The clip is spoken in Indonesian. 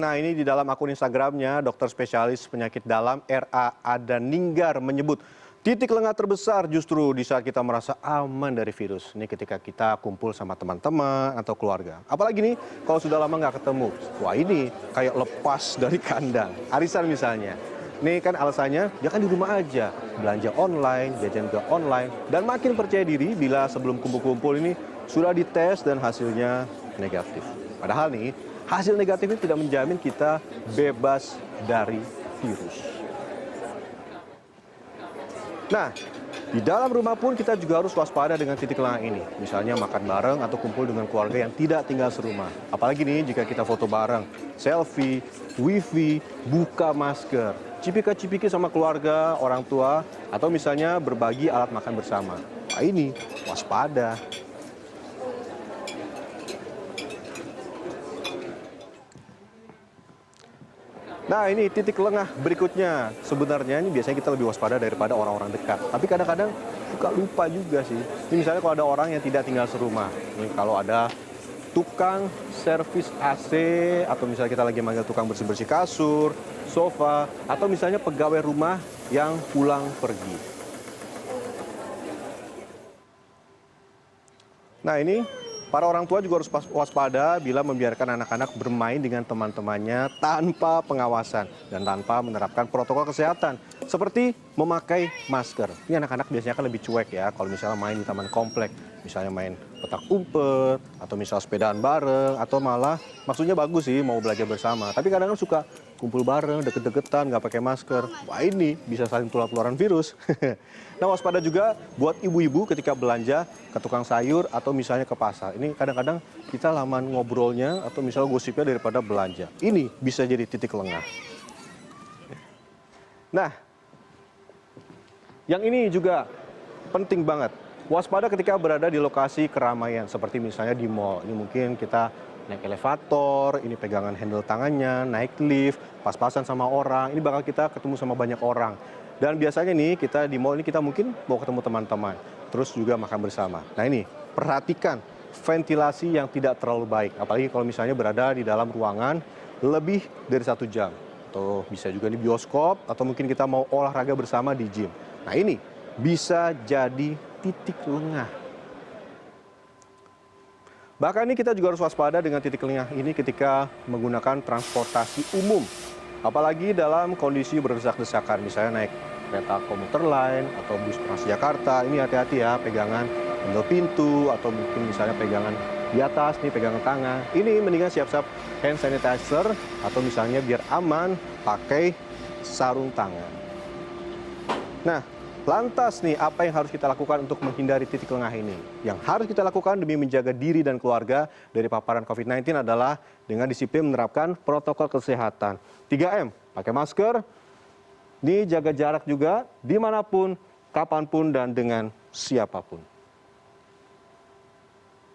Nah, ini di dalam akun Instagramnya, dokter spesialis penyakit dalam R.A. Adaninggar menyebut titik lengah terbesar justru di saat kita merasa aman dari virus. Ini ketika kita kumpul sama teman-teman atau keluarga. Apalagi nih kalau sudah lama nggak ketemu. Wah, ini kayak lepas dari kandang. Arisan misalnya. Ini kan alasannya dia kan di rumah aja. Belanja online, jajan juga online. Dan makin percaya diri bila sebelum kumpul-kumpul ini sudah dites dan hasilnya negatif. Padahal nih, hasil negatif ini tidak menjamin kita bebas dari virus. Nah, di dalam rumah pun kita juga harus waspada dengan titik lengah ini. Misalnya makan bareng atau kumpul dengan keluarga yang tidak tinggal serumah. Apalagi nih jika kita foto bareng, selfie, wifi, buka masker, cipika-cipiki sama keluarga, orang tua, atau misalnya berbagi alat makan bersama. Wah, ini waspada. Nah, ini titik lengah berikutnya. Sebenarnya ini biasanya kita lebih waspada daripada orang-orang dekat. Tapi kadang-kadang suka lupa juga sih. Ini misalnya kalau ada orang yang tidak tinggal serumah. Ini kalau ada tukang servis AC, atau misalnya kita lagi manggil tukang bersih-bersih kasur, sofa, atau misalnya pegawai rumah yang pulang pergi. Nah, ini para orang tua juga harus waspada bila membiarkan anak-anak bermain dengan teman-temannya tanpa pengawasan dan tanpa menerapkan protokol kesehatan seperti memakai masker. Ini anak-anak biasanya kan lebih cuek ya kalau misalnya main di taman komplek, misalnya main petak umpet atau misalnya sepedaan bareng atau malah maksudnya bagus sih mau belajar bersama. Tapi kadang-kadang suka kumpul bareng, deket-deketan, nggak pakai masker. Wah, ini bisa saling tular-tularan virus. Nah, waspada juga buat ibu-ibu ketika belanja ke tukang sayur atau misalnya ke pasar. Ini kadang-kadang kita laman ngobrolnya atau misalnya gosipnya daripada belanja. Ini bisa jadi titik lengah. Nah, yang ini juga penting banget. Waspada ketika berada di lokasi keramaian seperti misalnya di mall. Ini mungkin kita naik elevator, ini pegangan handle tangannya, naik lift, pas-pasan sama orang, ini bakal kita ketemu sama banyak orang. Dan biasanya nih kita di mall ini kita mungkin mau ketemu teman-teman, terus juga makan bersama. Nah, ini perhatikan ventilasi yang tidak terlalu baik, apalagi kalau misalnya berada di dalam ruangan lebih dari 1 jam. Atau bisa juga di bioskop, atau mungkin kita mau olahraga bersama di gym. Nah, ini bisa jadi titik lengah. Bahkan ini kita juga harus waspada dengan titik lengah ini ketika menggunakan transportasi umum. Apalagi dalam kondisi berdesak-desakan, misalnya naik kereta komuter lain atau bus Transjakarta. Ini hati-hati ya, pegangan handle pintu atau mungkin misalnya pegangan di atas, nih pegangan tangan. Ini mendingan siap-siap hand sanitizer atau misalnya biar aman pakai sarung tangan. Nah, lantas nih, apa yang harus kita lakukan untuk menghindari titik lengah ini? Yang harus kita lakukan demi menjaga diri dan keluarga dari paparan COVID-19 adalah dengan disiplin menerapkan protokol kesehatan. 3M, pakai masker, jaga jarak juga, dimanapun, kapanpun, dan dengan siapapun.